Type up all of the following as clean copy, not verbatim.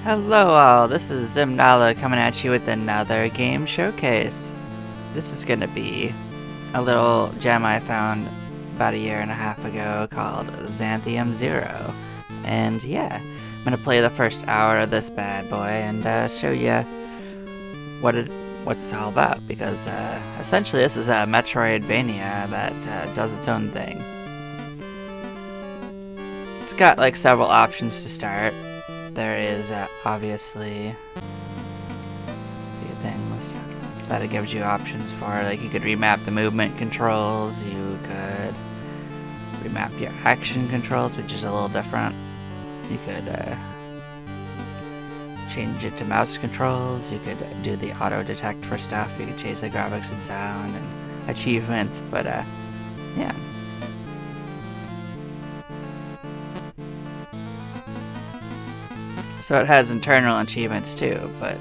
Hello all, this is Zimnala coming at you with another game showcase. This is gonna be a little gem I found about a year and a half ago called Xanthium Zero. And yeah, I'm gonna play the first hour of this bad boy and show you what's it all about, because essentially this is a Metroidvania that does its own thing. It's got like several options to start. There is obviously a few things that it gives you options for. Like you could remap the movement controls, you could remap your action controls, which is a little different. You could change it to mouse controls, you could do the auto detect for stuff, you could change the graphics and sound and achievements, but yeah. So it has internal achievements too, but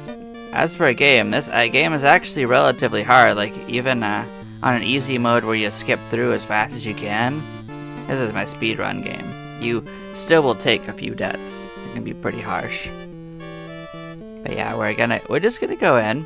as for a game, this game is actually relatively hard. Like even on an easy mode where you skip through as fast as you can, this is my speedrun game, you still will take a few deaths. It can be pretty harsh. But yeah, we're just gonna go in.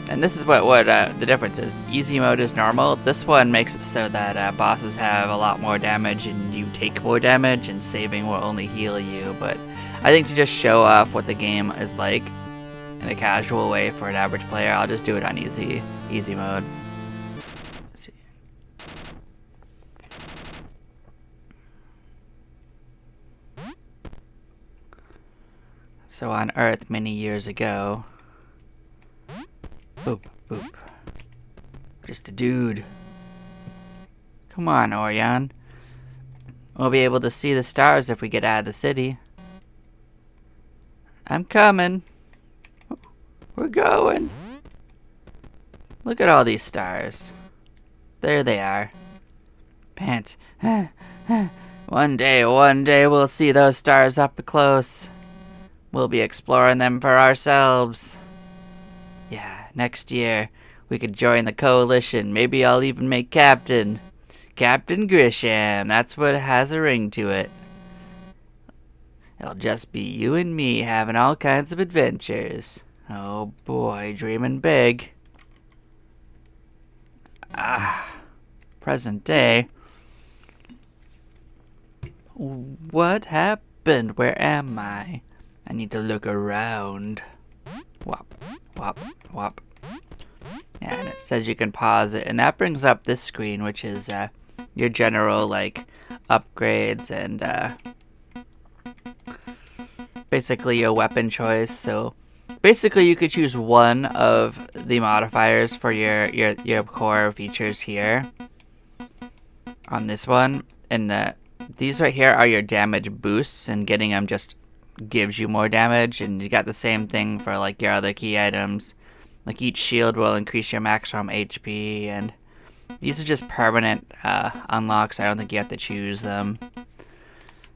And this is what the difference is. Easy mode is normal. This one makes it so that bosses have a lot more damage and you take more damage, and saving will only heal you. But I think to just show off what the game is like in a casual way for an average player, I'll just do it on easy mode. Let's see. So on Earth many years ago, boop, boop. Just a dude. Come on, Orion. We'll be able to see the stars if we get out of the city. I'm coming. We're going. Look at all these stars. There they are. Pants. One day we'll see those stars up close. We'll be exploring them for ourselves. Yeah, next year we could join the coalition. Maybe I'll even make captain. Captain Grisham, that's what has a ring to it. It'll just be you and me having all kinds of adventures. Oh boy, dreaming big. Present day. What happened? Where am I? I need to look around. Wop, wop, wop. Yeah, and it says you can pause it, and that brings up this screen, which is your general like upgrades and basically your weapon choice. So basically you could choose one of the modifiers for your core features here on this one, and these right here are your damage boosts, and getting them just gives you more damage. And you got the same thing for like your other key items. Like each shield will increase your maximum HP, and these are just permanent unlocks. I don't think you have to choose them.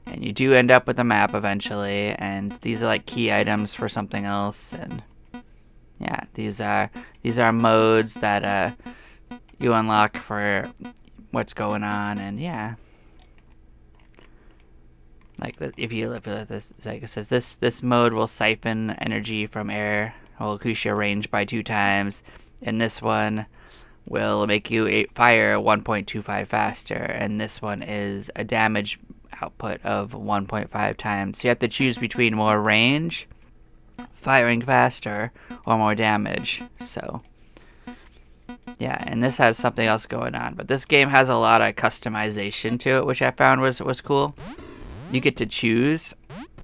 And you do end up with a map eventually, and these are like key items for something else. And yeah, these are modes that you unlock for what's going on. And yeah, like if you look at this, like it says, this mode will siphon energy from air, will increase your range by 2 times, and this one will make you fire 1.25 faster, and this one is a damage output of 1.5 times. So you have to choose between more range, firing faster, or more damage. So yeah, and this has something else going on, but this game has a lot of customization to it, which I found was cool. You get to choose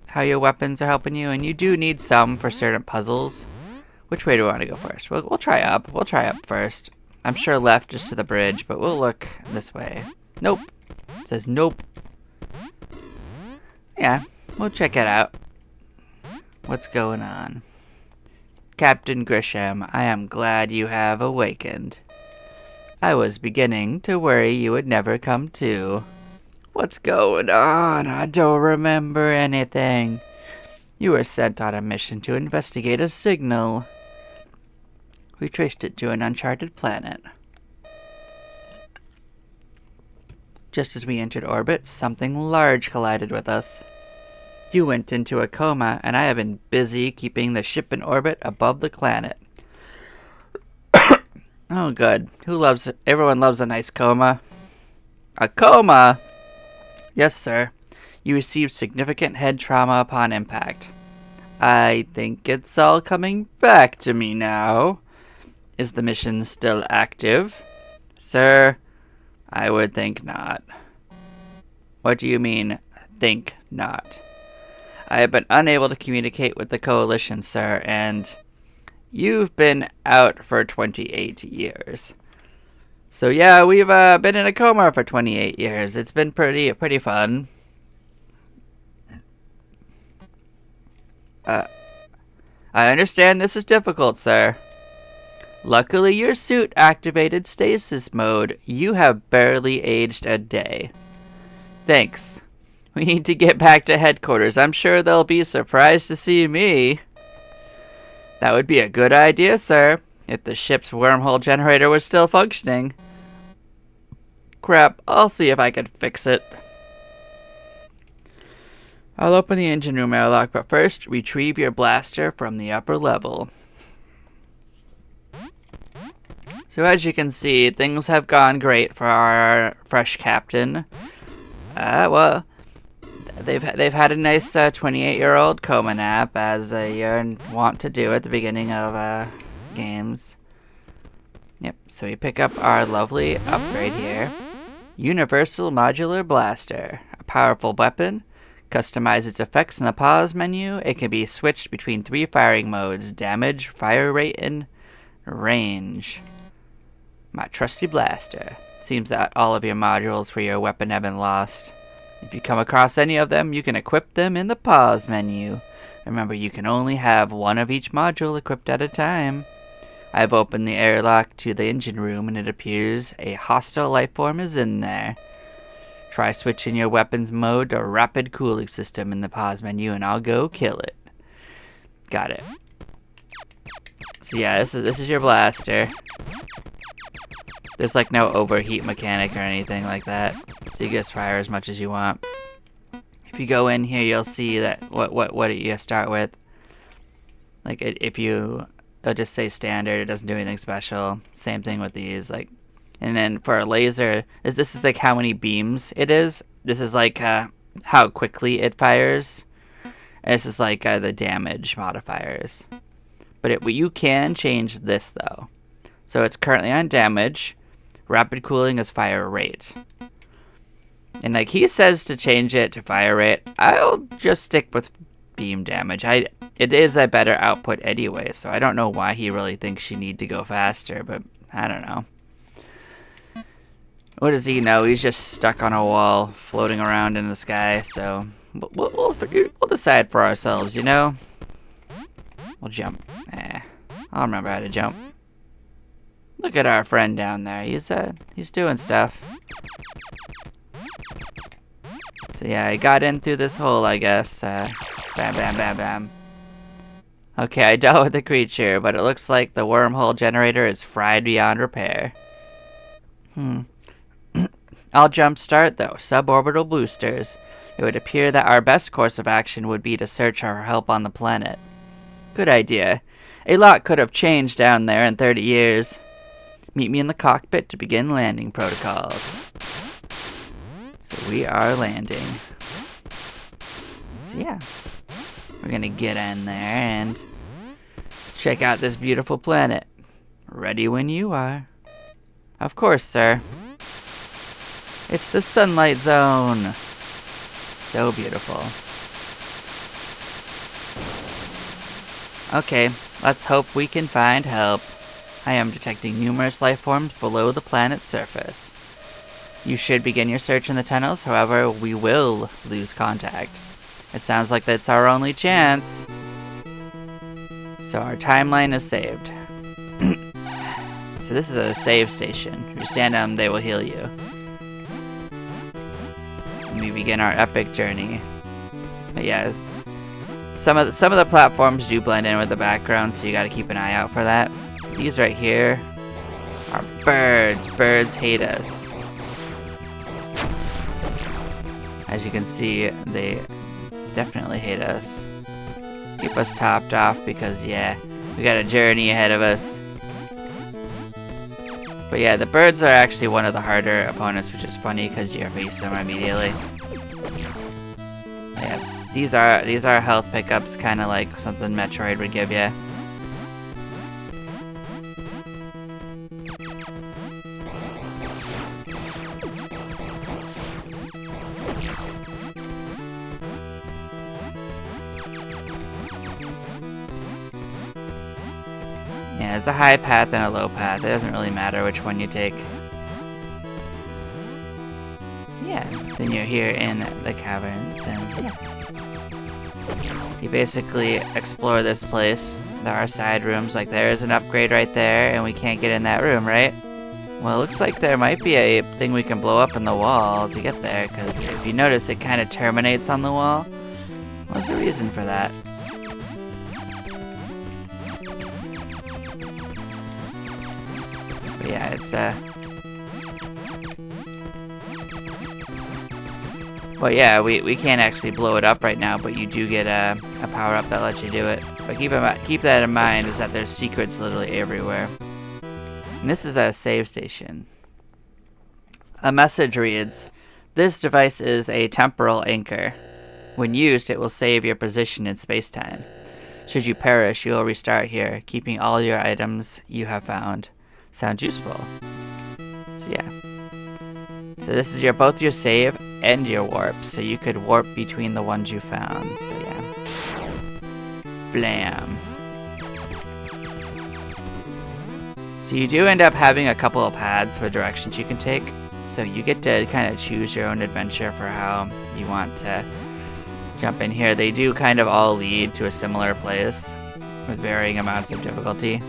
how your weapons are helping you, and you do need some for certain puzzles. Which way do we want to go first? We'll try up. We'll try up first. I'm sure left is to the bridge, but we'll look this way. Nope. It says nope. Yeah, we'll check it out. What's going on? Captain Grisham, I am glad you have awakened. I was beginning to worry you would never come to. What's going on? I don't remember anything. You were sent on a mission to investigate a signal. We traced it to an uncharted planet. Just as we entered orbit, something large collided with us. You went into a coma, and I have been busy keeping the ship in orbit above the planet. Oh, good. Everyone loves a nice coma. A coma? Yes, sir. You received significant head trauma upon impact. I think it's all coming back to me now. Is the mission still active? Sir, I would think not. What do you mean, think not? I have been unable to communicate with the Coalition, sir, and you've been out for 28 years. So yeah, we've been in a coma for 28 years. It's been pretty fun. I understand this is difficult, sir. Luckily, your suit activated stasis mode. You have barely aged a day. Thanks. We need to get back to headquarters. I'm sure they'll be surprised to see me. That would be a good idea, sir, if the ship's wormhole generator was still functioning. Crap, I'll see if I can fix it. I'll open the engine room airlock, but first, retrieve your blaster from the upper level. So as you can see, things have gone great for our fresh captain. Well, they've had a nice 28-year-old coma nap, as you're wont to do at the beginning of games. Yep, so we pick up our lovely upgrade here. Universal Modular Blaster. A powerful weapon. Customize its effects in the pause menu. It can be switched between 3 firing modes: damage, fire rate, and range. My trusty blaster. Seems that all of your modules for your weapon have been lost. If you come across any of them, you can equip them in the pause menu. Remember, you can only have one of each module equipped at a time. I've opened the airlock to the engine room, and it appears a hostile lifeform is in there. Try switching your weapons mode to rapid cooling system in the pause menu, and I'll go kill it. Got it. So yeah, this is your blaster. There's like no overheat mechanic or anything like that, so you can just fire as much as you want. If you go in here, you'll see that what you start with. Like if you just say standard, it doesn't do anything special. Same thing with these, like. And then for a laser, this is like how many beams it is. This is like how quickly it fires. And this is like the damage modifiers. But you can change this though. So it's currently on damage. Rapid cooling is fire rate. And like he says to change it to fire rate, I'll just stick with beam damage. It is a better output anyway, so I don't know why he really thinks you need to go faster, but I don't know. What does he know? He's just stuck on a wall, floating around in the sky, so we'll decide for ourselves, you know? We'll jump. I'll remember how to jump. Look at our friend down there. He's doing stuff. So yeah, I got in through this hole, I guess. Bam, bam, bam, bam. Okay, I dealt with the creature, but it looks like the wormhole generator is fried beyond repair. I'll jumpstart though. Suborbital boosters. It would appear that our best course of action would be to search for help on the planet. Good idea. A lot could have changed down there in 30 years. Meet me in the cockpit to begin landing protocols. So we are landing. So yeah, we're gonna get in there and check out this beautiful planet. Ready when you are. Of course, sir. It's the sunlight zone. So beautiful. Okay, let's hope we can find help. I am detecting numerous life forms below the planet's surface. You should begin your search in the tunnels, however, we will lose contact. It sounds like that's our only chance. So our timeline is saved. So this is a save station. If you stand on them, they will heal you. And we begin our epic journey. But yeah, some of the platforms do blend in with the background, so you gotta keep an eye out for that. These right here are birds. Birds hate us. As you can see, they definitely hate us. Keep us topped off because, yeah, we got a journey ahead of us. But yeah, the birds are actually one of the harder opponents, which is funny because you face them immediately. Yeah, these are health pickups, kind of like something Metroid would give you. Yeah, there's a high path and a low path. It doesn't really matter which one you take. Yeah, then you're here in the caverns, and yeah. You basically explore this place. There are side rooms, like there is an upgrade right there, and we can't get in that room, right? Well, it looks like there might be a thing we can blow up in the wall to get there, because if you notice, it kind of terminates on the wall. What's the reason for that? But yeah, it's well, yeah, we can't actually blow it up right now, but you do get a power-up that lets you do it. But keep that in mind, is that there's secrets literally everywhere. And this is a save station. A message reads, "This device is a temporal anchor. When used, it will save your position in space-time. Should you perish, you will restart here, keeping all your items you have found." Sounds useful. So yeah. So this is both your save and your warp, so you could warp between the ones you found. So yeah. Blam. So you do end up having a couple of paths for directions you can take. So you get to kind of choose your own adventure for how you want to jump in here. They do kind of all lead to a similar place with varying amounts of difficulty.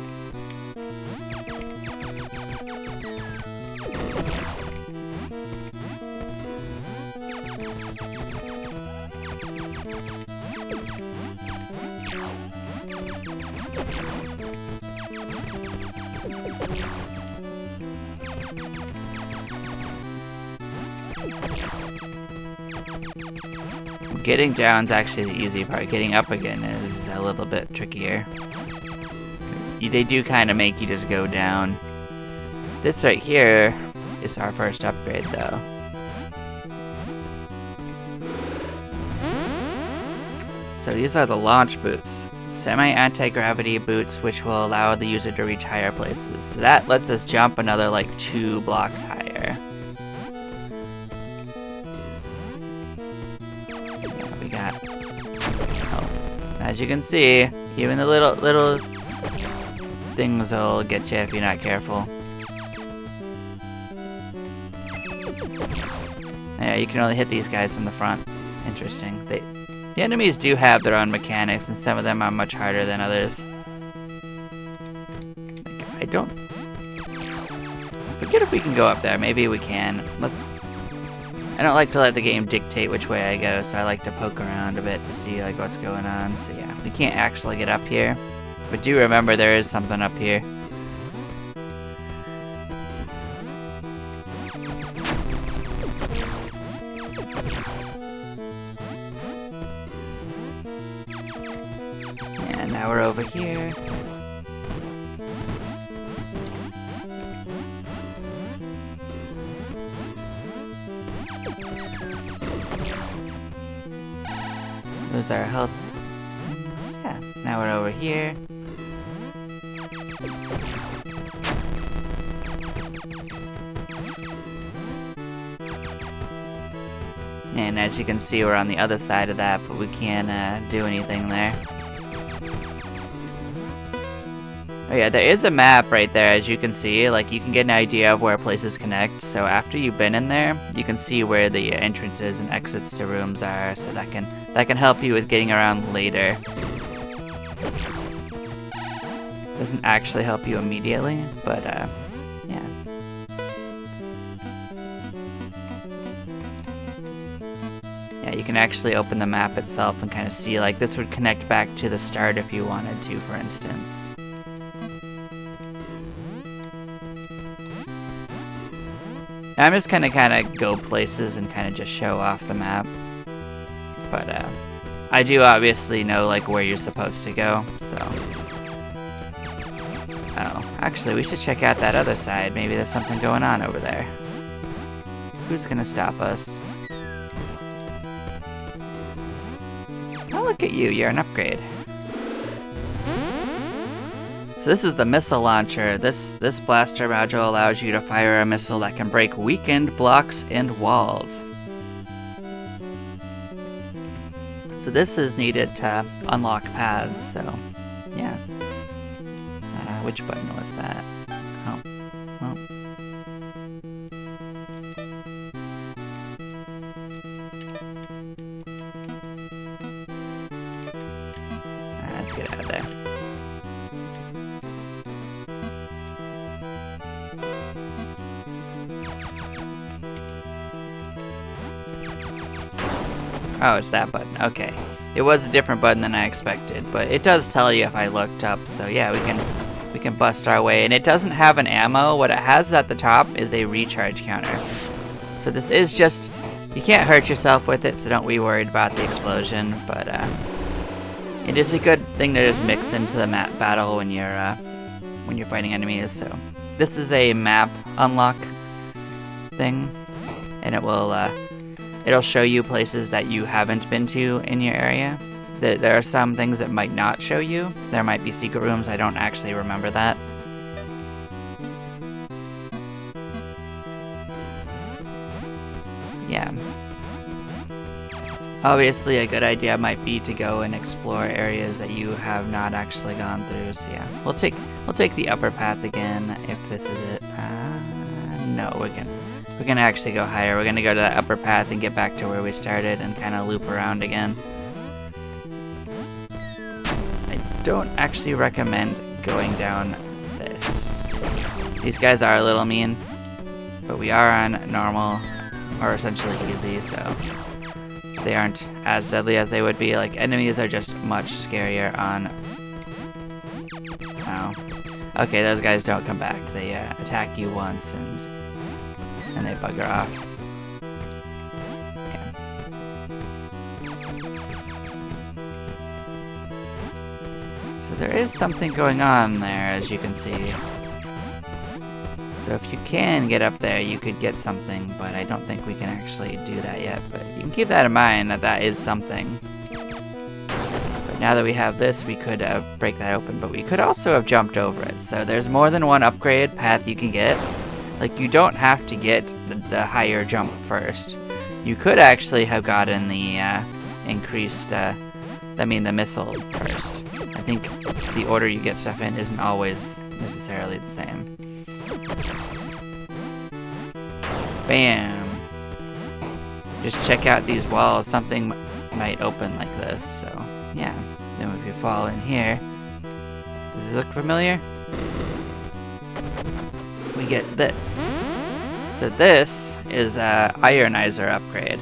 Getting down's actually the easy part. Getting up again is a little bit trickier. They do kind of make you just go down. This right here is our first upgrade, though. So these are the launch boots. Semi-anti-gravity boots, which will allow the user to reach higher places. So that lets us jump another like 2 blocks higher. As you can see, even the little things will get you if you're not careful. Yeah, you can only hit these guys from the front. Interesting. The enemies do have their own mechanics, and some of them are much harder than others. I forget if we can go up there. Maybe we can. I don't like to let the game dictate which way I go, so I like to poke around a bit to see like what's going on. So yeah, we can't actually get up here, but do remember there is something up here. And now we're over here. Those are health things. Yeah, now we're over here. And as you can see, we're on the other side of that, but we can't do anything there. Oh yeah, there is a map right there, as you can see. Like, you can get an idea of where places connect. So after you've been in there, you can see where the entrances and exits to rooms are. So that can help you with getting around later. Doesn't actually help you immediately, but yeah. Yeah, you can actually open the map itself and kind of see, like, this would connect back to the start if you wanted to, for instance. I'm just gonna kind of go places and kind of just show off the map. But I do obviously know like where you're supposed to go, so. Oh, actually we should check out that other side. Maybe there's something going on over there. Who's gonna stop us? Oh, look at you, you're an upgrade. So this is the missile launcher. This blaster module allows you to fire a missile that can break weakened blocks and walls. So this is needed to unlock paths, so yeah. Which button was that? Oh, well. Let's get out of there. Oh, it's that button. Okay. It was a different button than I expected, but it does tell you if I looked up, so yeah, we can bust our way. And it doesn't have an ammo. What it has at the top is a recharge counter. So this is just, you can't hurt yourself with it, so don't be worried about the explosion, but it is a good thing to just mix into the map battle when you're fighting enemies. So this is a map unlock thing, and it'll show you places that you haven't been to in your area. There are some things that might not show you. There might be secret rooms, I don't actually remember that. Yeah. Obviously a good idea might be to go and explore areas that you have not actually gone through, so yeah. We'll take the upper path again, if this is it. No, we're gonna actually go higher. We're gonna go to that upper path and get back to where we started and kind of loop around again. I don't actually recommend going down this. These guys are a little mean, but we are on normal, or essentially easy, so they aren't as deadly as they would be. Like, enemies are just much scarier on... Oh. Okay, those guys don't come back. They attack you once and they bugger off. Yeah. So there is something going on there, as you can see. So if you can get up there, you could get something, but I don't think we can actually do that yet. But you can keep that in mind, that is something. But now that we have this, we could break that open, but we could also have jumped over it. So there's more than one upgrade path you can get. Like, you don't have to get the higher jump first. You could actually have gotten the the missile first. I think the order you get stuff in isn't always necessarily the same. Bam! Just check out these walls. Something might open like this, so yeah. Then if you fall in here, does it look familiar? We get this. So this is a Ironizer upgrade.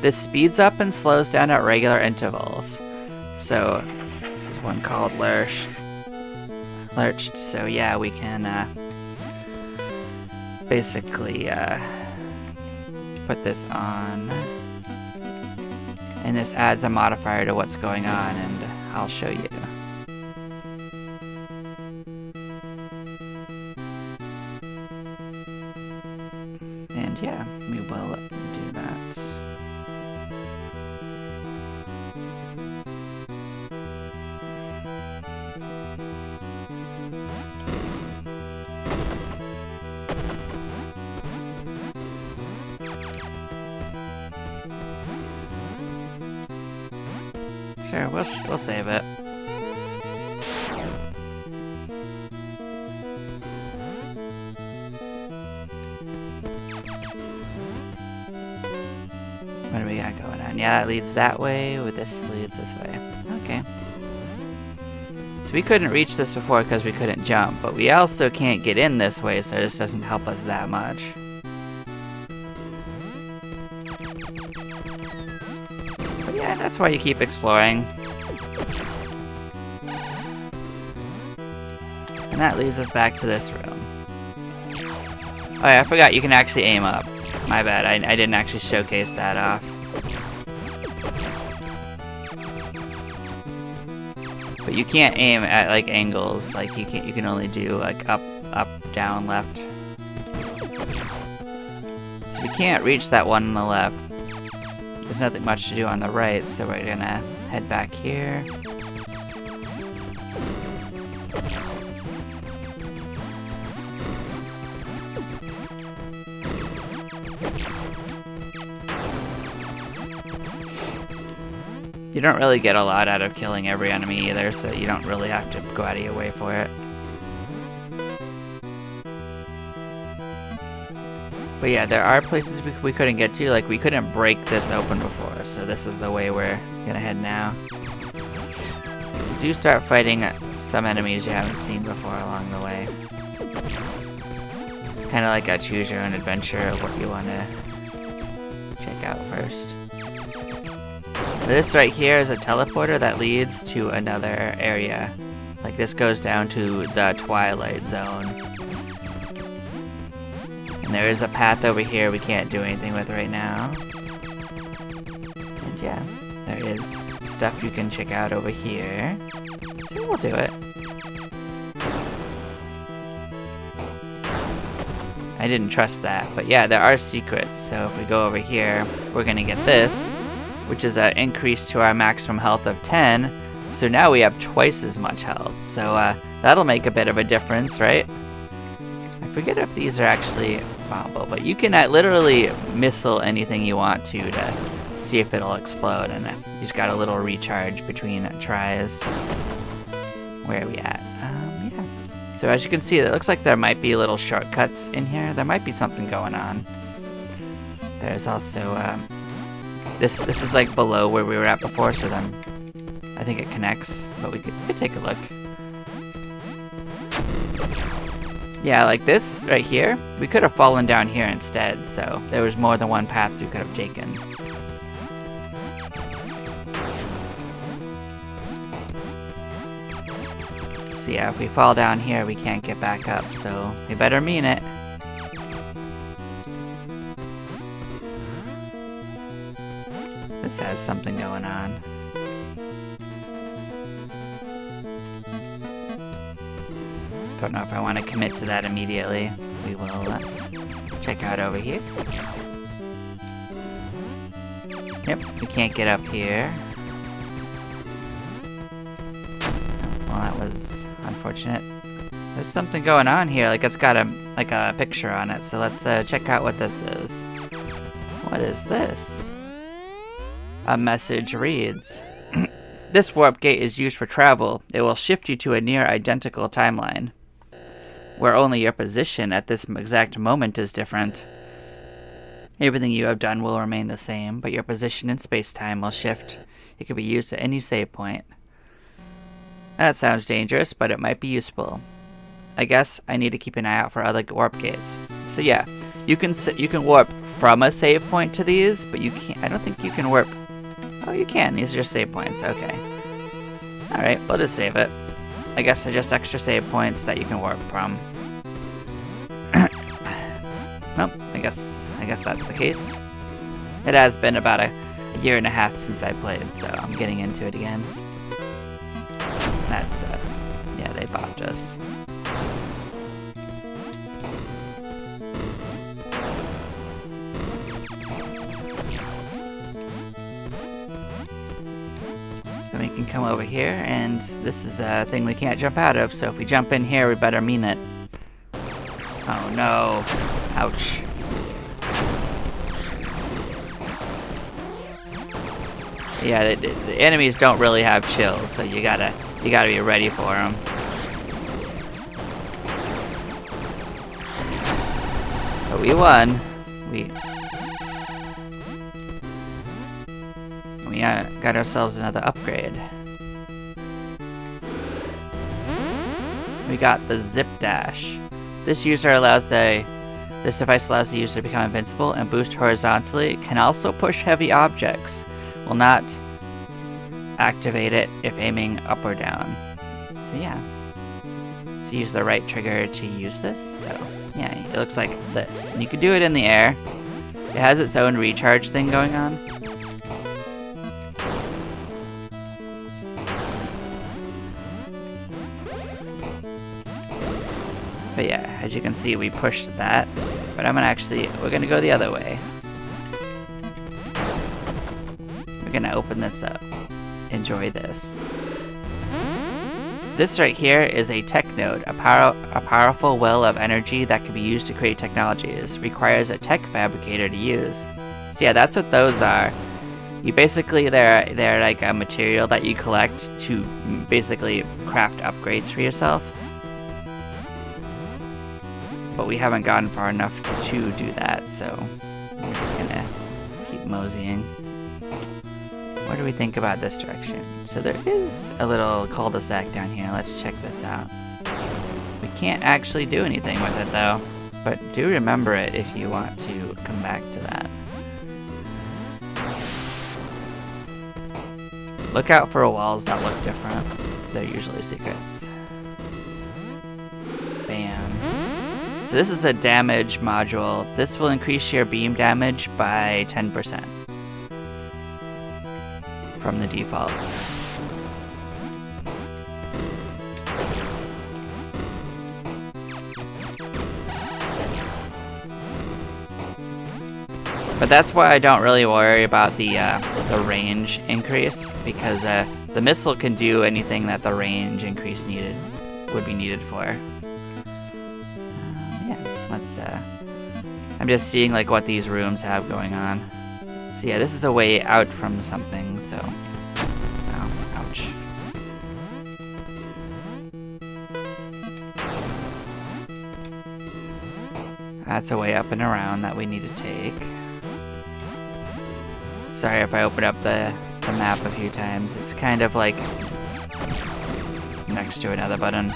This speeds up and slows down at regular intervals. So this is one called Lurched. So yeah, we can basically put this on, and this adds a modifier to what's going on, and I'll show you. And yeah, we will do that. Sure, we'll save it. What do we got going on? Yeah, that leads that way, with this leads this way. Okay. So we couldn't reach this before because we couldn't jump, but we also can't get in this way, so this doesn't help us that much. But yeah, that's why you keep exploring. And that leads us back to this room. Oh yeah, I forgot you can actually aim up. My bad, I didn't actually showcase that off. But you can't aim at like angles, like you can only do like up, down, left. So we can't reach that one on the left. There's nothing much to do on the right, so we're gonna head back here. You don't really get a lot out of killing every enemy either, so you don't really have to go out of your way for it. But yeah, there are places we couldn't get to, like we couldn't break this open before, so this is the way we're gonna head now. You do start fighting some enemies you haven't seen before along the way. It's kind of like a choose your own adventure of what you want to check out first. This right here is a teleporter that leads to another area. Like this goes down to the Twilight Zone. And there is a path over here we can't do anything with right now. And yeah, there is stuff you can check out over here. So we'll do it. I didn't trust that, but yeah, there are secrets. So if we go over here, we're gonna get this, which is an increase to our maximum health of 10. So now we have twice as much health. So that'll make a bit of a difference, right? I forget if these are actually bombable, but you can literally missile anything you want to see if it'll explode. And you just got a little recharge between tries. Where are we at? Yeah. So as you can see, it looks like there might be little shortcuts in here. There might be something going on. There's also This is like below where we were at before, so then I think it connects, but we could take a look. Yeah, like this right here, we could have fallen down here instead, so there was more than one path we could have taken. So yeah, if we fall down here, we can't get back up, so we better mean it. This has something going on. Don't know if I want to commit to that immediately. We will check out over here. Yep, we can't get up here. Well, that was unfortunate. There's something going on here, like it's got a picture on it, so let's check out what this is. What is this? A message reads, "This warp gate is used for travel. It will shift you to a near identical timeline, where only your position at this exact moment is different. Everything you have done will remain the same, but your position in space-time will shift. It can be used at any save point." That sounds dangerous, but it might be useful. I guess I need to keep an eye out for other warp gates. So yeah, you can warp from a save point to these, but you can't. I don't think you can warp. Oh, you can. These are just save points. Okay. Alright, we'll just save it. I guess they're just extra save points that you can warp from. Nope, I guess that's the case. It has been about a year and a half since I played, so I'm getting into it again. That's, yeah, they bopped us. So we can come over here, and this is a thing we can't jump out of, so if we jump in here, we better mean it. Oh no. Ouch. Yeah, the enemies don't really have chills, so you gotta be ready for them. But we won. We got ourselves another upgrade. We got the Zip Dash. This device allows the user to become invincible and boost horizontally. Can also push heavy objects. Will not activate it if aiming up or down. So yeah. So use the right trigger to use this. So Yeah, it looks like this. And you can do it in the air. It has its own recharge thing going on. But yeah, as you can see, we pushed that. But we're gonna go the other way. We're gonna open this up. Enjoy this. This right here is a tech node, a powerful well of energy that can be used to create technologies. Requires a tech fabricator to use. So yeah, that's what those are. You basically, they're like a material that you collect to basically craft upgrades for yourself. But we haven't gotten far enough to do that, so we're just gonna keep moseying. What do we think about this direction? So there is a little cul-de-sac down here. Let's check this out. We can't actually do anything with it though, but do remember it if you want to come back to that. Look out for walls that look different. They're usually secrets. Bam. So this is a damage module. This will increase your beam damage by 10% from the default. But that's why I don't really worry about the range increase, because the missile can do anything that the range increase would be needed for. Yeah, let's. I'm just seeing like what these rooms have going on. So yeah, this is a way out from something. So, oh, ouch. That's a way up and around that we need to take. Sorry if I open up the map a few times. It's kind of like next to another button.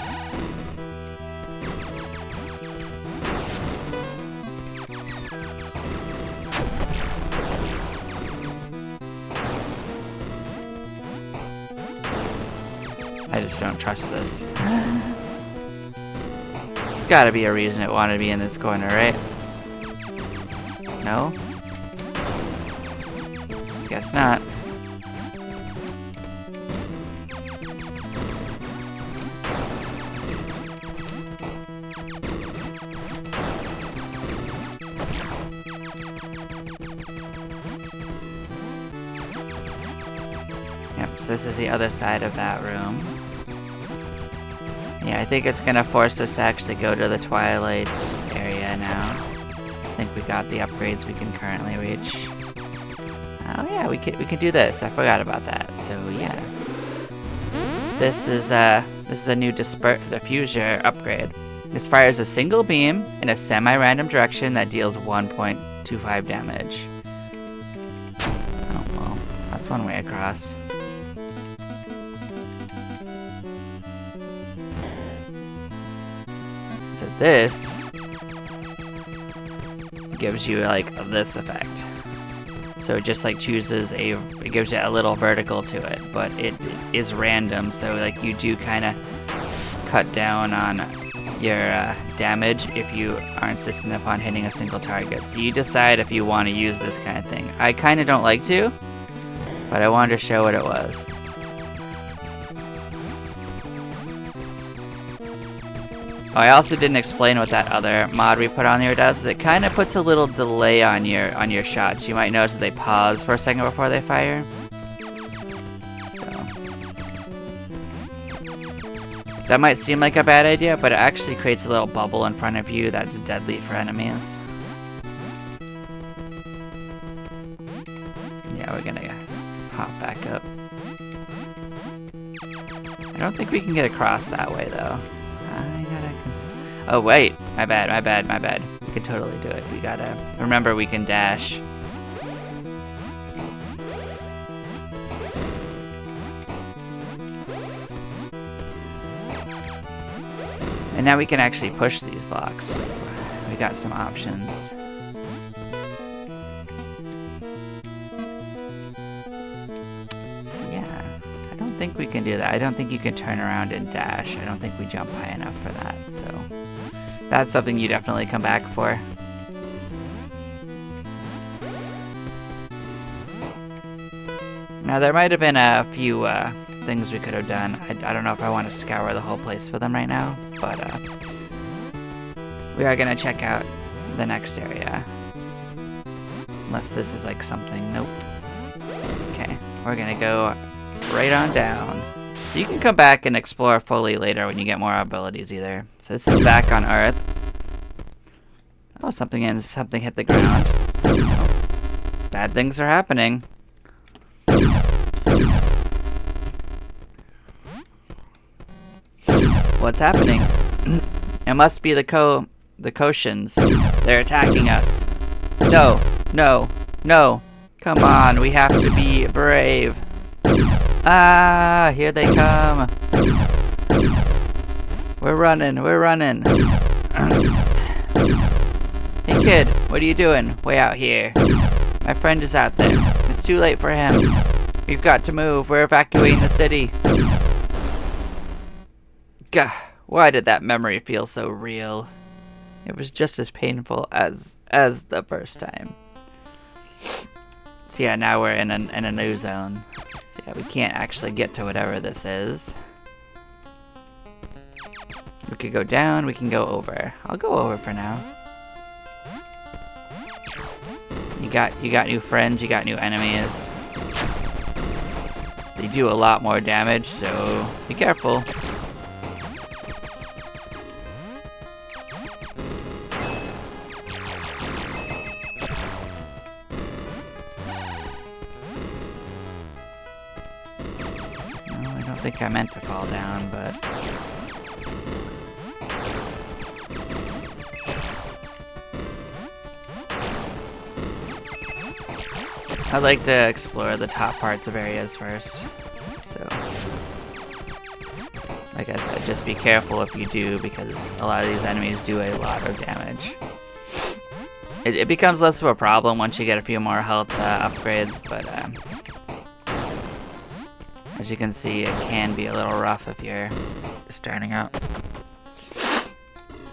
I just don't trust this. There's gotta be a reason it wanted to be in this corner, right? No? Guess not. Yep, so this is the other side of that room. Yeah, I think it's gonna force us to actually go to the Twilight area now. I think we got the upgrades we can currently reach. Oh yeah, we could do this. I forgot about that. So yeah, this is a new diffuser upgrade. This fires a single beam in a semi-random direction that deals 1.25 damage. Oh well, that's one way across. So this gives you like this effect. So it just like it gives it a little vertical to it, but it is random, so like you do kind of cut down on your damage if you are insistent upon hitting a single target. So you decide if you want to use this kind of thing. I kind of don't like to, but I wanted to show what it was. Oh, I also didn't explain what that other mod we put on here does. It kind of puts a little delay on your shots. You might notice that they pause for a second before they fire. So that might seem like a bad idea, but it actually creates a little bubble in front of you that's deadly for enemies. Yeah, we're gonna hop back up. I don't think we can get across that way though. Oh wait, my bad. We could totally do it. We gotta remember we can dash. And now we can actually push these blocks. We got some options. So yeah, I don't think we can do that. I don't think you can turn around and dash. I don't think we jump high enough for that, so That's something you definitely come back for. Now, there might have been a few things we could have done. I don't know if I want to scour the whole place for them right now, but we are going to check out the next area. Unless this is like something. Nope. Okay, we're going to go right on down. So you can come back and explore fully later when you get more abilities either. So this is back on Earth. Oh, something hit the ground. Oh, bad things are happening. What's happening? It must be the Koshans. They're attacking us. No, no, no. Come on, we have to be brave. Ah, here they come. We're running, we're running. Hey kid, what are you doing? Way out here. My friend is out there. It's too late for him. We've got to move. We're evacuating the city. Gah, why did that memory feel so real? It was just as painful as the first time. So yeah, now we're in a new zone. So yeah, we can't actually get to whatever this is. We could go down, we can go over. I'll go over for now. You got new friends, you got new enemies. They do a lot more damage, so be careful. I don't think I meant to fall down, but... I'd like to explore the top parts of areas first. So, like I said, just be careful if you do, because a lot of these enemies do a lot of damage. It becomes less of a problem once you get a few more health upgrades, but as you can see, it can be a little rough if you're starting out.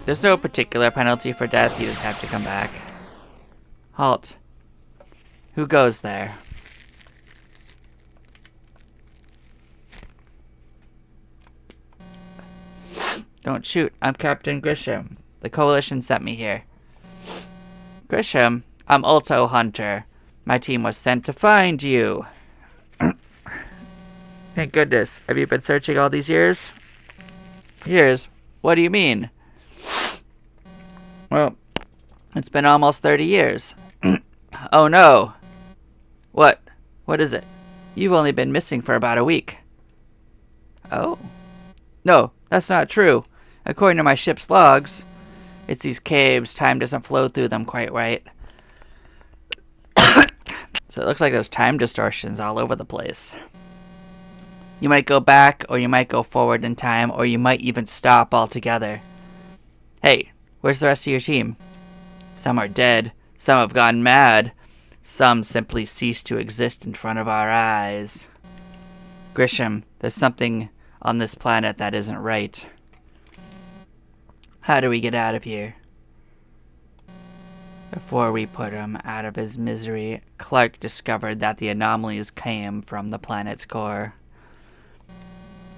There's no particular penalty for death, you just have to come back. Halt. Who goes there? Don't shoot, I'm Captain Grisham. The Coalition sent me here. Grisham, I'm Ulto Hunter. My team was sent to find you. Thank goodness. Have you been searching all these years? Years? What do you mean? Well, it's been almost 30 years. Oh no. What? What is it? You've only been missing for about a week. Oh. No, that's not true. According to my ship's logs, it's these caves. Time doesn't flow through them quite right. So it looks like there's time distortions all over the place. You might go back, or you might go forward in time, or you might even stop altogether. Hey, where's the rest of your team? Some are dead. Some have gone mad. Some simply cease to exist in front of our eyes. Grisham, there's something on this planet that isn't right. How do we get out of here? Before we put him out of his misery, Clark discovered that the anomalies came from the planet's core.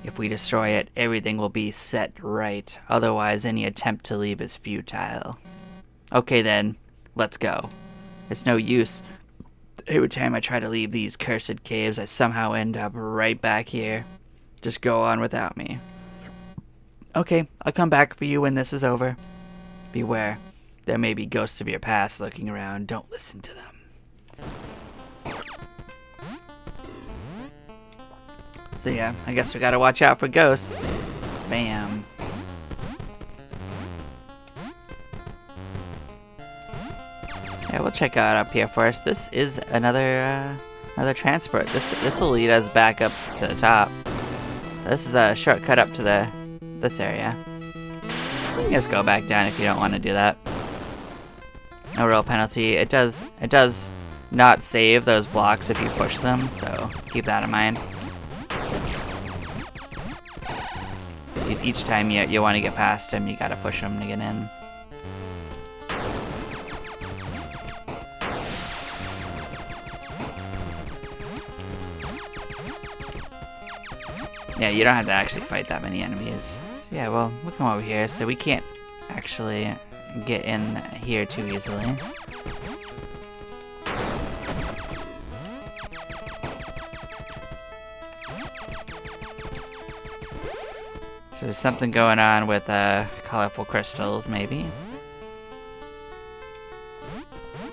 If we destroy it, everything will be set right. Otherwise, any attempt to leave is futile. Okay then, let's go. It's no use. Every time I try to leave these cursed caves, I somehow end up right back here. Just go on without me. Okay, I'll come back for you when this is over. Beware. There may be ghosts of your past looking around. Don't listen to them. So yeah, I guess we gotta watch out for ghosts. Bam. Yeah, we'll check out up here first. This is another transport. This will lead us back up to the top. This is a shortcut up to this area. You can just go back down if you don't want to do that. No real penalty. It does not save those blocks if you push them, so keep that in mind. Each time you want to get past him, you gotta push him to get in. Yeah, you don't have to actually fight that many enemies. So yeah, well, we'll come over here. So we can't actually get in here too easily. So there's something going on with colorful crystals, maybe.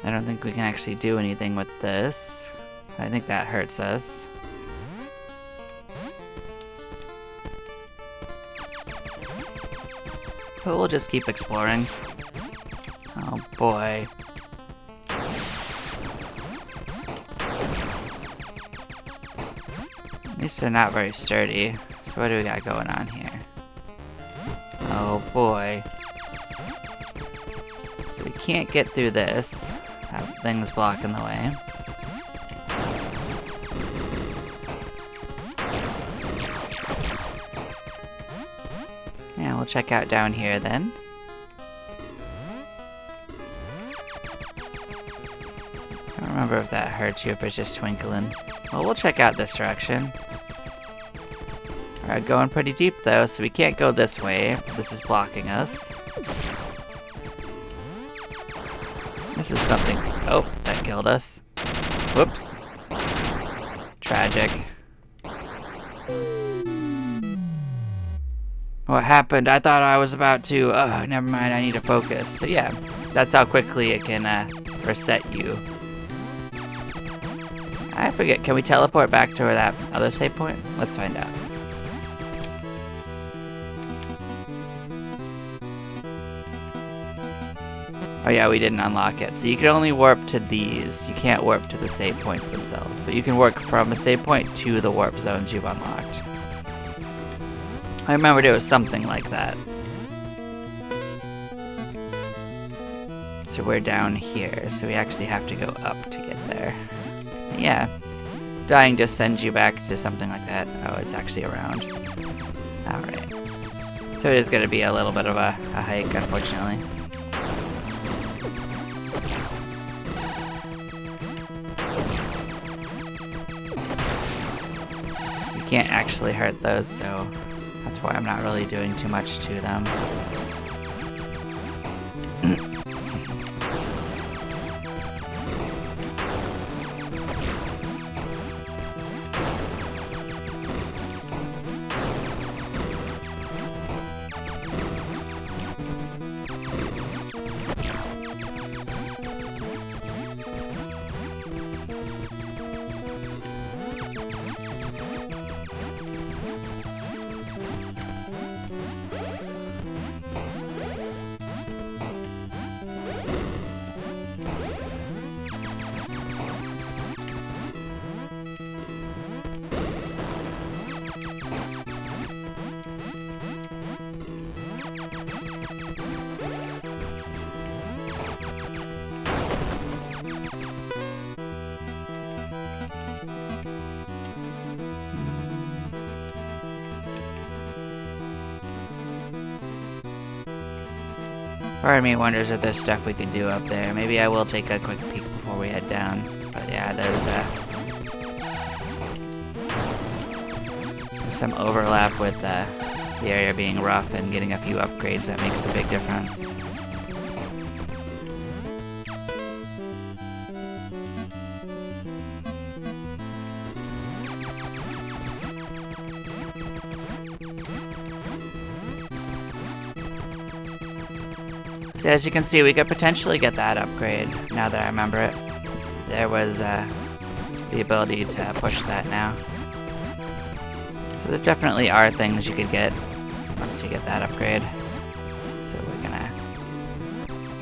I don't think we can actually do anything with this. I think that hurts us. But we'll just keep exploring. Oh boy. At least they're not very sturdy. So what do we got going on here? Oh boy. So we can't get through this. That thing's blocking the way. Yeah, we'll check out down here then. I don't remember if that hurts you, if it's just twinkling. Well, we'll check out this direction. Alright, going pretty deep though, so we can't go this way. This is blocking us. This is something... Oh, that killed us. Whoops. Tragic. What happened? I thought I was about to... Oh, never mind, I need to focus. So yeah, that's how quickly it can reset you. I forget, can we teleport back to that other save point? Let's find out. Oh yeah, we didn't unlock it. So you can only warp to these. You can't warp to the save points themselves. But you can warp from a save point to the warp zones you've unlocked. I remembered it was something like that. So we're down here. So we actually have to go up to get there. But yeah. Dying just sends you back to something like that. Oh, it's actually around. Alright. So it is going to be a little bit of a hike, unfortunately. Can't actually hurt those, so that's why I'm not really doing too much to them. Part of me wonders if there's stuff we can do up there. Maybe I will take a quick peek before we head down. But yeah, there's some overlap with the area being rough and getting a few upgrades that makes a big difference. So as you can see, we could potentially get that upgrade, now that I remember it. There was the ability to push that now. So there definitely are things you could get once you get that upgrade. So we're gonna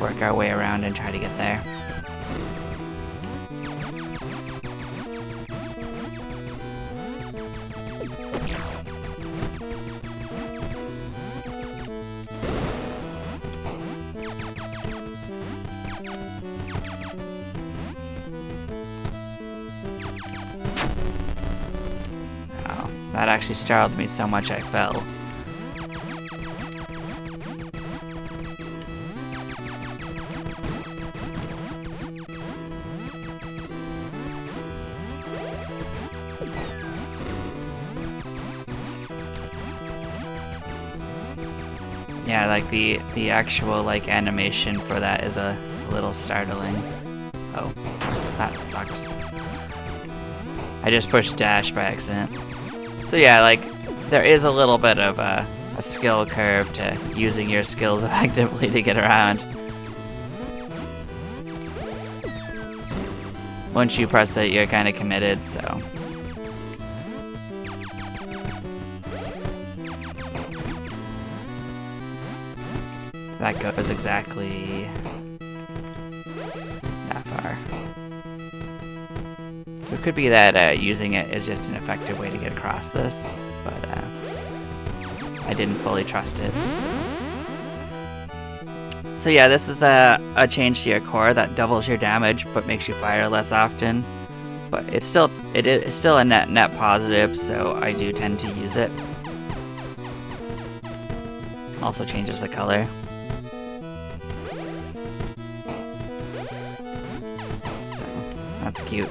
work our way around and try to get there. That actually startled me so much I fell. Yeah, like the actual like animation for that is a little startling. Oh, that sucks. I just pushed dash by accident. So yeah, like there is a little bit of a skill curve to using your skills effectively to get around. Once you press it, you're kind of committed, so. That goes exactly that far. So it could be that using it is just an effective way to get across this, but I didn't fully trust it. So yeah, this is a change to your core that doubles your damage but makes you fire less often. But it's still a net positive, so I do tend to use it. Also changes the color. So that's cute.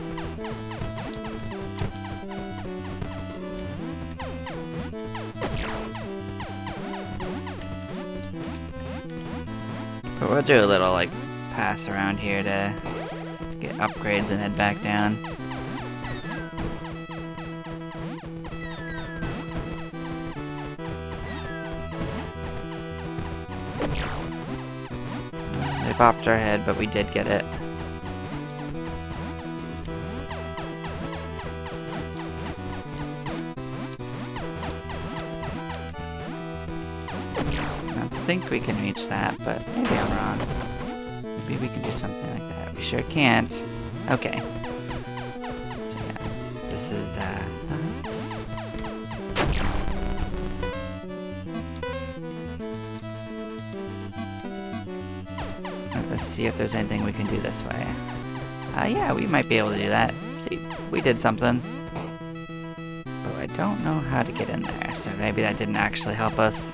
But we'll do a little like pass around here to get upgrades and head back down. They bopped our head, but we did get it. I think we can reach that, but maybe I'm wrong. Maybe we can do something like that. We sure can't. Okay. So yeah, this is let's see if there's anything we can do this way. Yeah, we might be able to do that. See, we did something. But I don't know how to get in there, so maybe that didn't actually help us.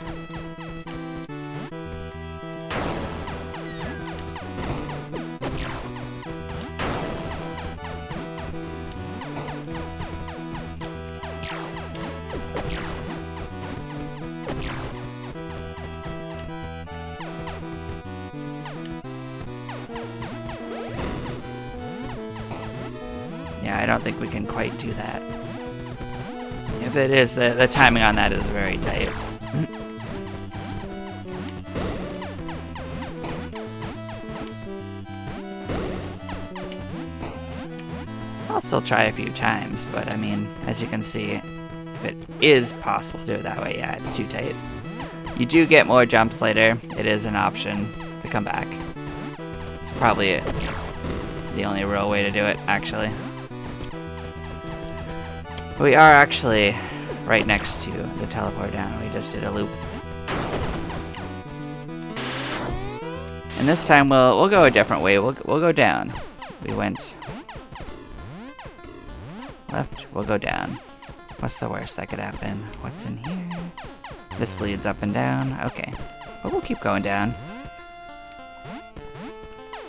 Yeah, I don't think we can quite do that. If it is, the timing on that is very tight. I'll still try a few times, but I mean, as you can see, if it is possible to do it that way, yeah, it's too tight. You do get more jumps later. It is an option to come back. It's probably the only real way to do it, actually. We are actually right next to the teleport down. We just did a loop. And this time we'll go a different way. We'll go down. We went left, we'll go down. What's the worst that could happen? What's in here? This leads up and down. Okay. But we'll keep going down.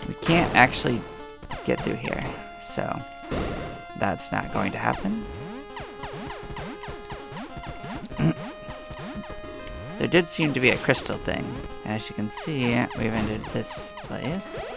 We can't actually get through here, so that's not going to happen. There did seem to be a crystal thing. As you can see, we've entered this place.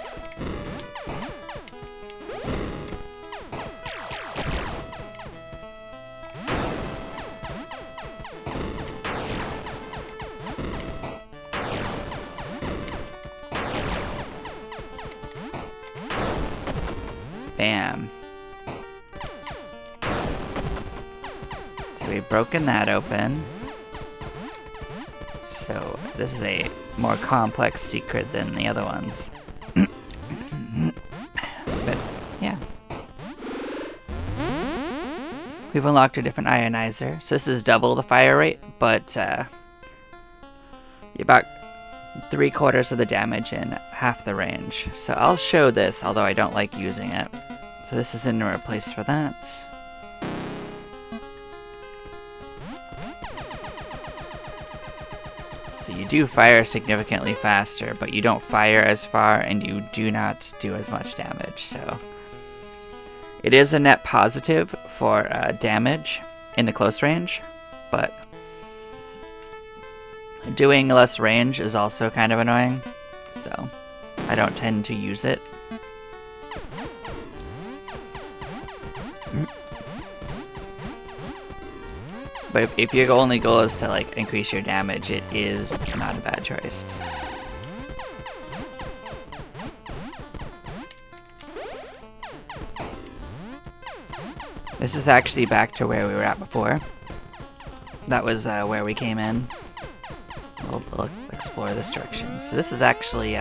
Bam. So we've broken that open. So this is a more complex secret than the other ones. But yeah. We've unlocked a different ionizer. So this is double the fire rate, but about 3/4 of the damage and half the range. So I'll show this, although I don't like using it. So this is in a place for that. So you do fire significantly faster, but you don't fire as far and you do not do as much damage. So it is a net positive for damage in the close range, but Doing less range is also kind of annoying, so I don't tend to use it. But if your only goal is to like increase your damage, it is not a bad choice. This is actually back to where we were at before. That was where we came in. We'll explore this direction. So this is actually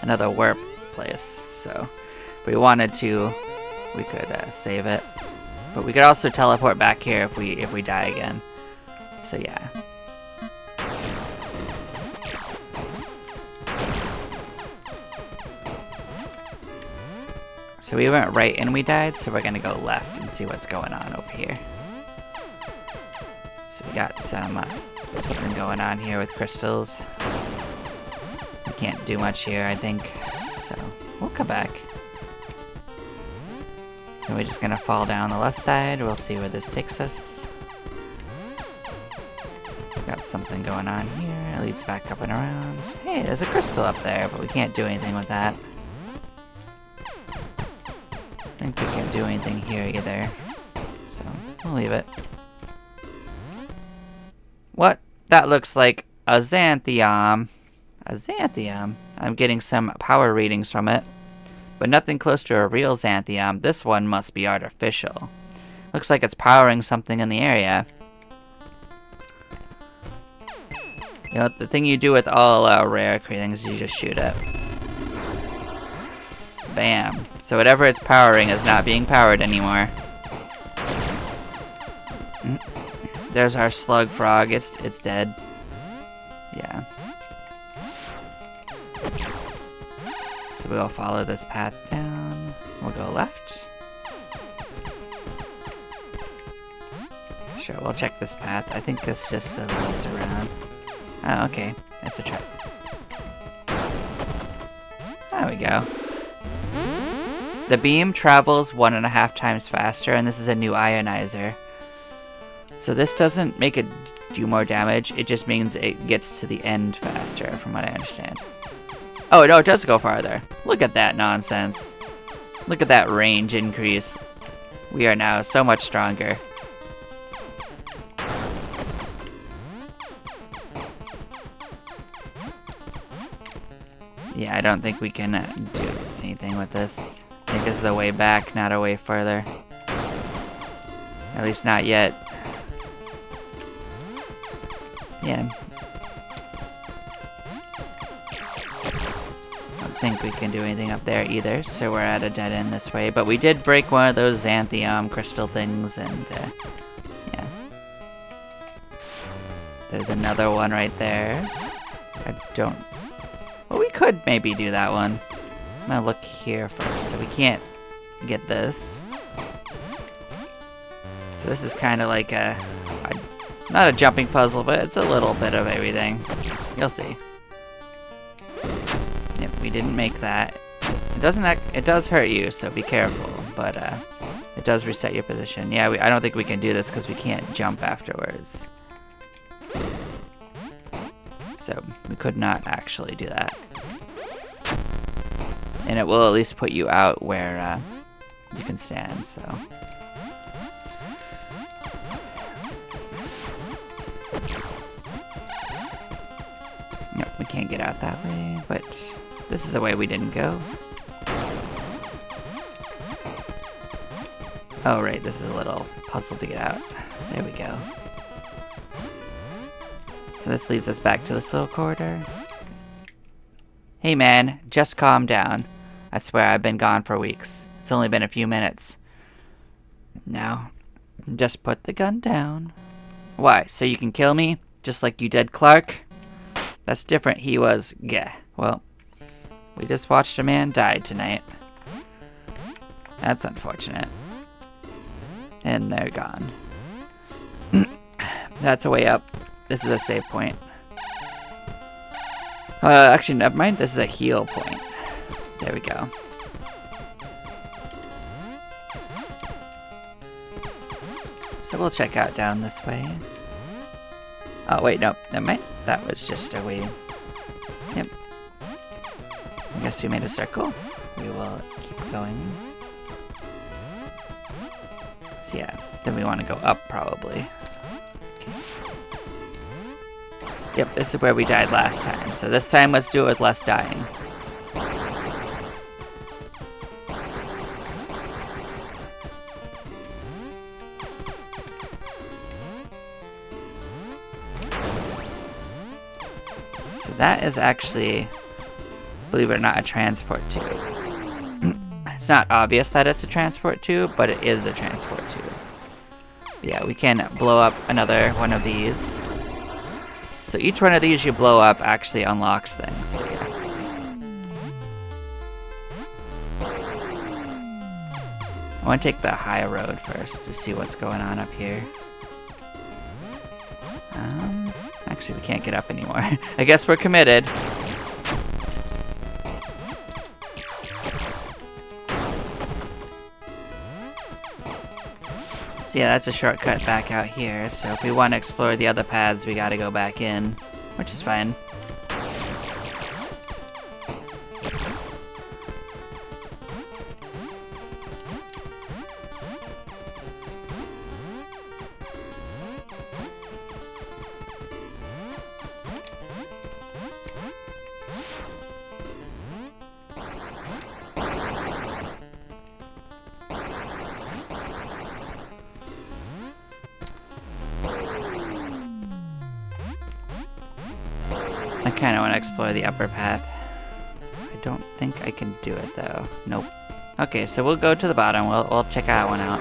another warp place. So if we wanted to, we could save it. But we could also teleport back here if we die again. So yeah. So we went right and we died, so we're gonna go left and see what's going on over here. So we got something going on here with crystals. We can't do much here, I think, so we'll come back. And we're just gonna fall down the left side. We'll see where this takes us. Got something going on here. It leads back up and around. Hey, there's a crystal up there, but we can't do anything with that. I think we can't do anything here either, so we'll leave it. What? That looks like a Xanthium. A Xanthium? I'm getting some power readings from it, but nothing close to a real Xanthium. This one must be artificial. Looks like it's powering something in the area. You know, the thing you do with all rare things is you just shoot it. Bam. So whatever it's powering is not being powered anymore. There's our slug frog. It's dead. Yeah. So we'll follow this path down. We'll go left. Sure, we'll check this path. I think this just leads around. Oh, okay. That's a trap. There we go. The beam travels 1.5 times faster, and this is a new ionizer. So this doesn't make it do more damage, it just means it gets to the end faster, from what I understand. Oh, no, it does go farther. Look at that nonsense. Look at that range increase. We are now so much stronger. Yeah, I don't think we can do anything with this. I think this is a way back, not a way further. At least not yet. Yeah. I don't think we can do anything up there either, so we're at a dead end this way. But we did break one of those Xanthium crystal things, and yeah. There's another one right there. I don't... Well, we could maybe do that one. I'm gonna look here first. So we can't get this. So this is kind of like not a jumping puzzle, but it's a little bit of everything. You'll see. Yep, we didn't make that. It does hurt you, so be careful. But it does reset your position. Yeah, I don't think we can do this because we can't jump afterwards. So we could not actually do that. And it will at least put you out where you can stand, so. Nope, we can't get out that way, but this is the way we didn't go. Oh, right, this is a little puzzle to get out. There we go. So this leads us back to this little corridor. Hey man, just calm down. I swear I've been gone for weeks. It's only been a few minutes. Now, just put the gun down. Why, so you can kill me? Just like you did Clark? That's different, he was... Gah. Well, we just watched a man die tonight. That's unfortunate. And they're gone. That's a way up. This is a save point. Actually, never mind. This is a heal point. There we go. So we'll check out down this way. Oh, wait, no, never mind. That was just a way. Yep. I guess we made a circle. We will keep going. So yeah, then we want to go up probably. Okay. Yep, this is where we died last time. So this time let's do it with less dying. So that is actually, believe it or not, a transport tube. It's not obvious that it's a transport tube, but it is a transport tube. But yeah, we can blow up another one of these. So each one of these you blow up actually unlocks things. So yeah. I want to take the high road first to see what's going on up here. Actually, we can't get up anymore. I guess we're committed. So yeah, that's a shortcut back out here. So if we want to explore the other paths, we gotta go back in, which is fine. I kind of want to explore the upper path. I don't think I can do it though. Nope. Okay, so we'll go to the bottom. We'll check that one out.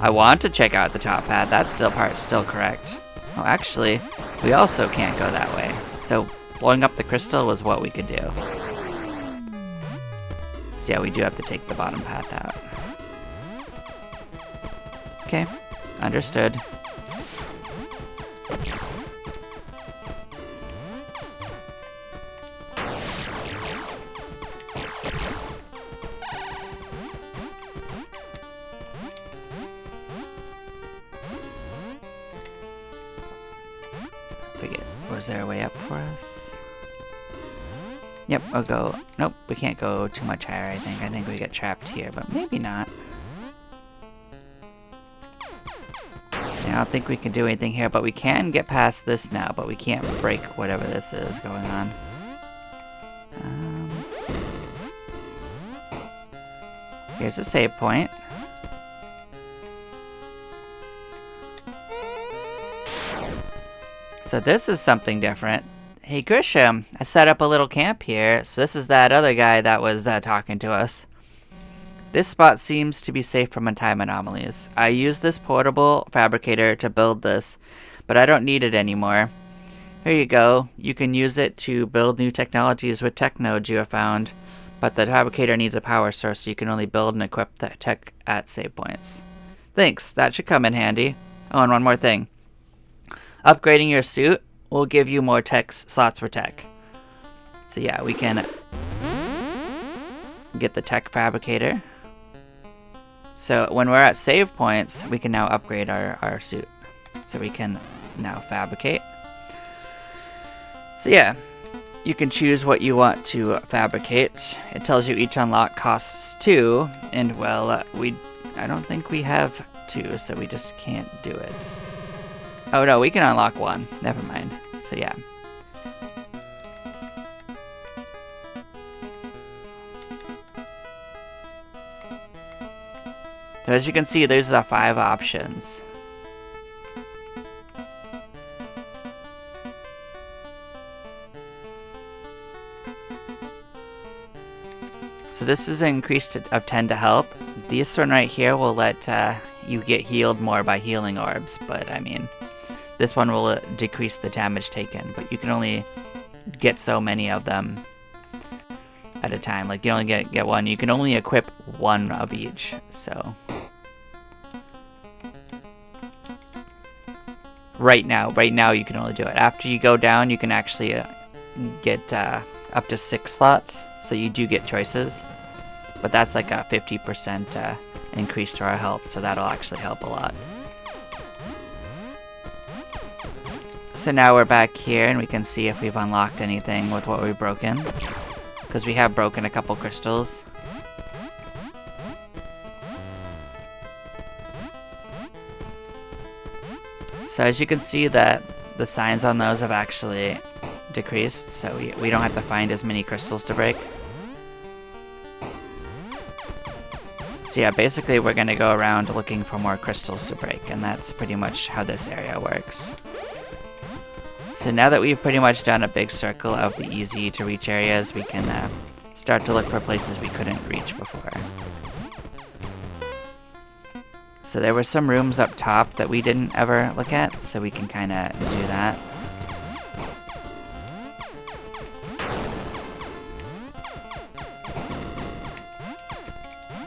I want to check out the top path. That part's still correct. Oh, actually, we also can't go that way. So blowing up the crystal was what we could do. So yeah, we do have to take the bottom path out. Okay, understood. Was there a way up for us? Yep, we'll go. Nope, we can't go too much higher, I think. I think we get trapped here, but maybe not. I don't think we can do anything here, but we can get past this now, but we can't break whatever this is going on. Here's a save point. So this is something different. Hey Grisham, I set up a little camp here. So this is that other guy that was talking to us. This spot seems to be safe from time anomalies. I used this portable fabricator to build this, but I don't need it anymore. Here you go. You can use it to build new technologies with tech nodes you have found, but the fabricator needs a power source, so you can only build and equip that tech at save points. Thanks, that should come in handy. Oh, and one more thing. Upgrading your suit will give you more tech slots for tech. So yeah, we can get the tech fabricator. So when we're at save points, we can now upgrade our suit. So we can now fabricate. So yeah, you can choose what you want to fabricate. It tells you each unlock costs 2, and well, I don't think we have 2, so we just can't do it. Oh no, we can unlock 1. Never mind. So yeah. So as you can see, there's the 5 options. So this is increased of 10 to help. This one right here will let you get healed more by healing orbs, but I mean, this one will decrease the damage taken, but you can only get so many of them at a time. Like, you only get one. You can only equip 1 of each, so. Right now you can only do it. After you go down, you can actually get up to 6 slots, so you do get choices. But that's like a 50% increase to our health, so that'll actually help a lot. So now we're back here and we can see if we've unlocked anything with what we've broken. Because we have broken a couple crystals. So as you can see that the signs on those have actually decreased, so we don't have to find as many crystals to break. So yeah, basically we're going to go around looking for more crystals to break, and that's pretty much how this area works. So now that we've pretty much done a big circle of the easy to reach areas, we can start to look for places we couldn't reach before. So there were some rooms up top that we didn't ever look at, so we can kind of do that.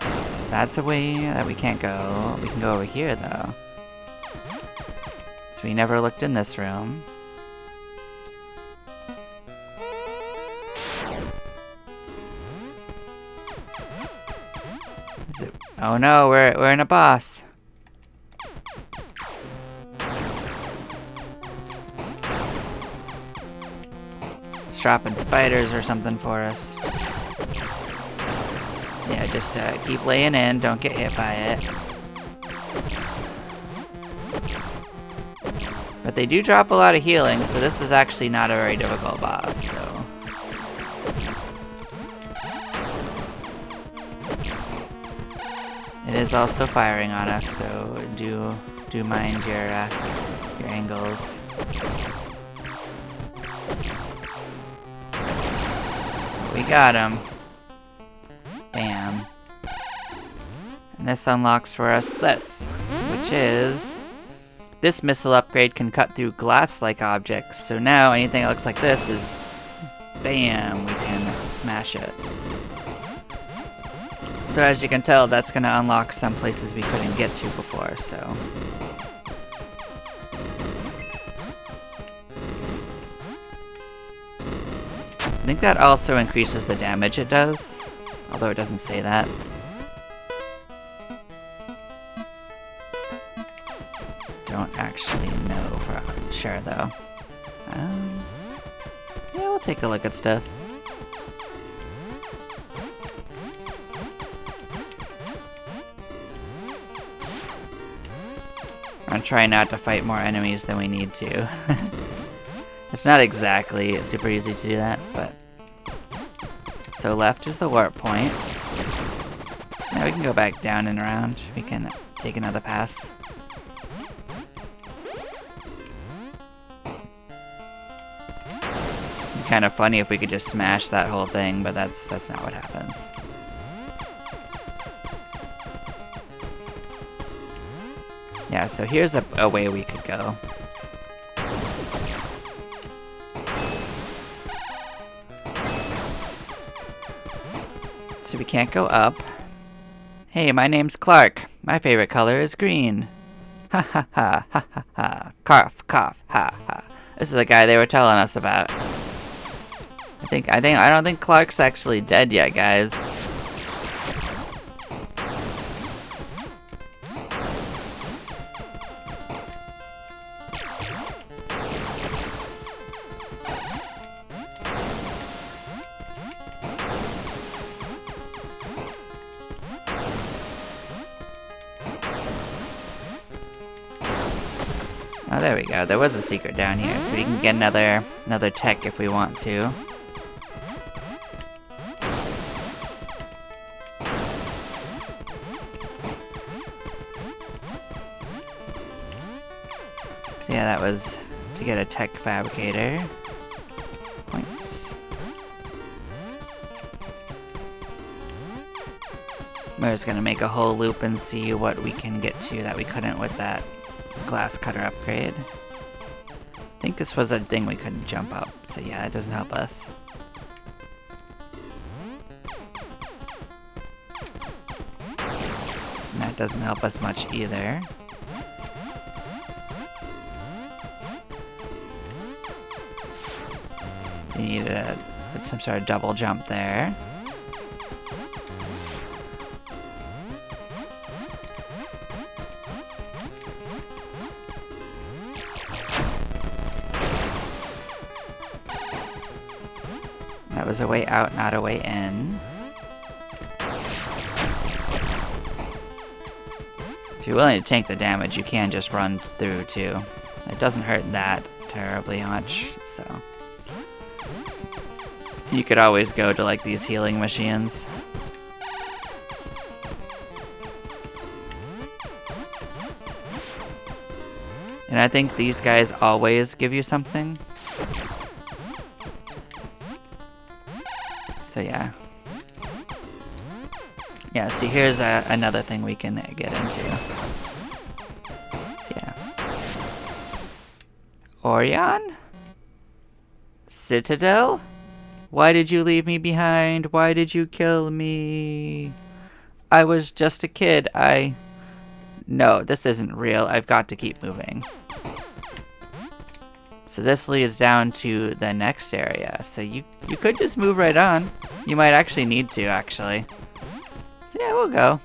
So that's a way that we can't go. We can go over here though. So we never looked in this room. Oh no, we're in a boss. It's dropping spiders or something for us. Yeah, just keep laying in, don't get hit by it. But they do drop a lot of healing, so this is actually not a very difficult boss, so. It is also firing on us, so do mind your angles. We got him. Bam. And this unlocks for us this, which is this missile upgrade can cut through glass-like objects. So now anything that looks like this is bam, we can smash it. So as you can tell, that's going to unlock some places we couldn't get to before, so. I think that also increases the damage it does, although it doesn't say that. Don't actually know for sure though. Yeah, we'll take a look at stuff. I'm trying not to fight more enemies than we need to. It's not exactly super easy to do that, but... So left is the warp point. Now we can go back down and around. We can take another pass. It'd be kind of funny if we could just smash that whole thing, but that's not what happens. Yeah, so here's a way we could go. So we can't go up. Hey, my name's Clark. My favorite color is green. Ha ha ha ha ha ha. Cough, cough, ha ha. This is the guy they were telling us about. I don't think Clark's actually dead yet, guys. Oh, there we go. There was a secret down here, so we can get another tech if we want to. So yeah, that was to get a tech fabricator. Points. We're just gonna make a whole loop and see what we can get to that we couldn't with that glass cutter upgrade. I think this was a thing we couldn't jump up, so yeah, it doesn't help us. And that doesn't help us much either. You need some sort of double jump there. That was a way out, not a way in. If you're willing to tank the damage, you can just run through too. It doesn't hurt that terribly much, so. You could always go to like these healing machines. And I think these guys always give you something. So yeah. Yeah, see here's another thing we can get into. So, yeah. Orion? Citadel? Why did you leave me behind? Why did you kill me? I was just a kid. No, this isn't real. I've got to keep moving. So this leads down to the next area. So you could just move right on. You might actually need to, actually. So yeah, we'll go.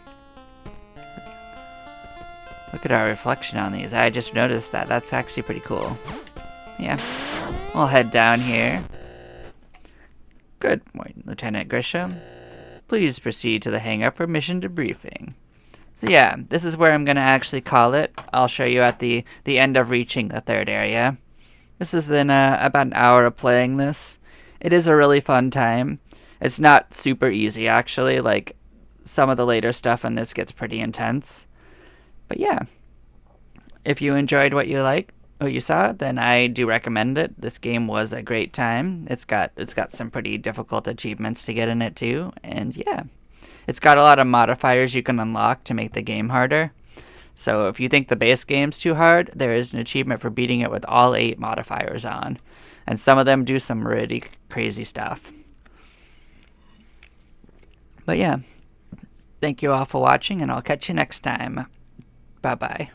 Look at our reflection on these. I just noticed that. That's actually pretty cool. Yeah. We'll head down here. Good morning, Lieutenant Grisham. Please proceed to the hangar for mission debriefing. So yeah, this is where I'm going to actually call it. I'll show you at the end of reaching the third area. This has been about an hour of playing this. It is a really fun time. It's not super easy, actually. Like, some of the later stuff in this gets pretty intense. But yeah, if you enjoyed what you saw, then I do recommend it. This game was a great time. It's got some pretty difficult achievements to get in it too, and yeah. It's got a lot of modifiers you can unlock to make the game harder. So if you think the base game's too hard, there is an achievement for beating it with all 8 modifiers on. And some of them do some really crazy stuff. But yeah, thank you all for watching, and I'll catch you next time. Bye-bye.